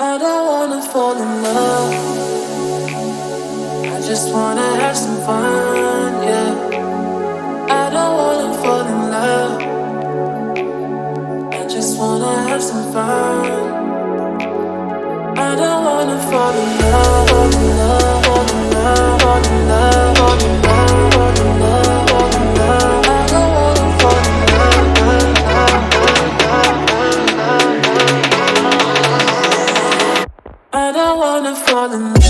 I don't wanna fall in love. I just wanna have some fun, yeah. I don't wanna fall in love. I just wanna have some fun. I don't wanna fall in love, fall in love, fall in love, fall in love, fall in love, fall in love, fall in love. I don't wanna fall in love,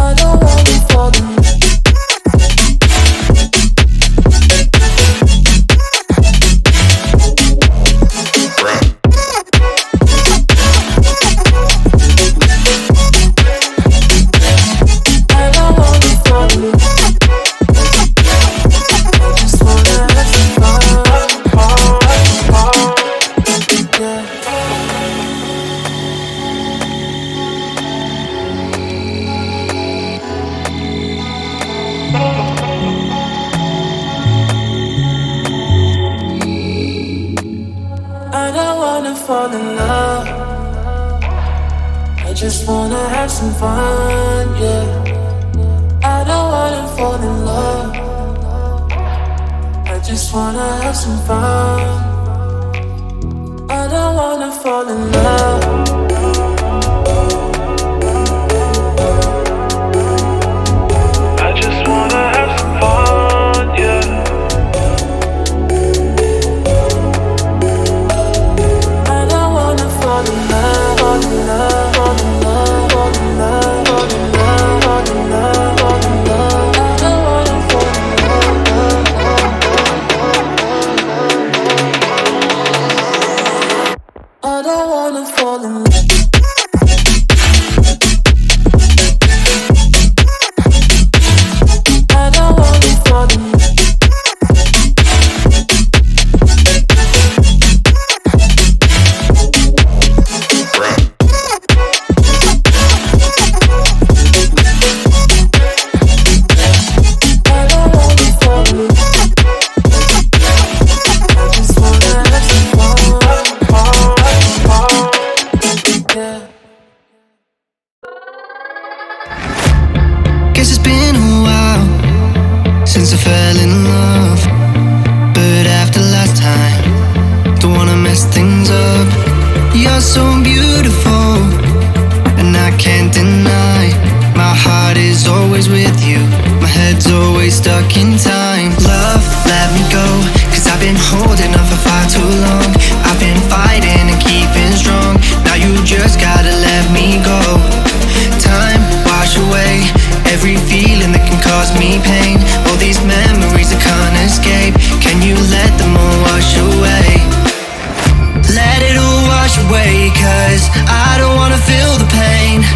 I don't wanna fall in love. Fall in love. I just wanna have some fun, yeah. I don't wanna fall in love. I just wanna have some fun. I don't wanna fall in love. I just wanna have some fun, yeah. Fall in love, fall in love, fall in love, fall in love, fall in love, fall in love, fall in love. I don't wanna fall in love. I don't wanna fall in love. I don't wanna fall in love. Since I fell in love, but after last time, don't wanna mess things up. You're so beautiful, and I can't deny. My heart is always with you, my head's always stuck in time. Love, let me go, cause I've been holding on for far too long. I've been fighting and keeping strong, now you just gotta let me go. Time, wash away every feeling that can cause me pain. All these memories I can't escape, can you let them all wash away? Let it all wash away, cause I don't wanna feel the pain.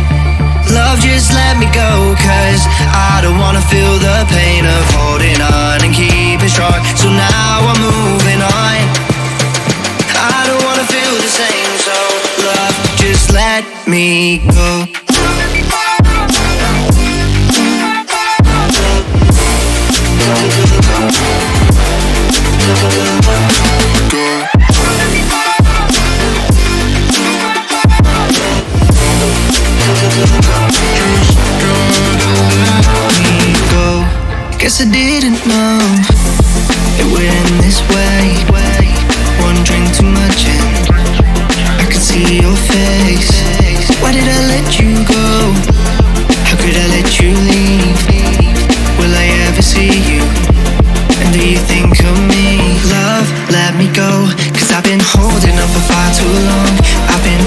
Love, just let me go, cause I don't wanna feel the pain of holding on and keeping strong. So now I'm moving on. I don't wanna feel the same, so love, just let me go. Guess I didn't know it would end this way. One drink too much and I could see your face. Why did I let you go? How could I let you leave? Will I ever see you? And do you think of me? Love, let me go, cause I've been holding on for far too long. I've been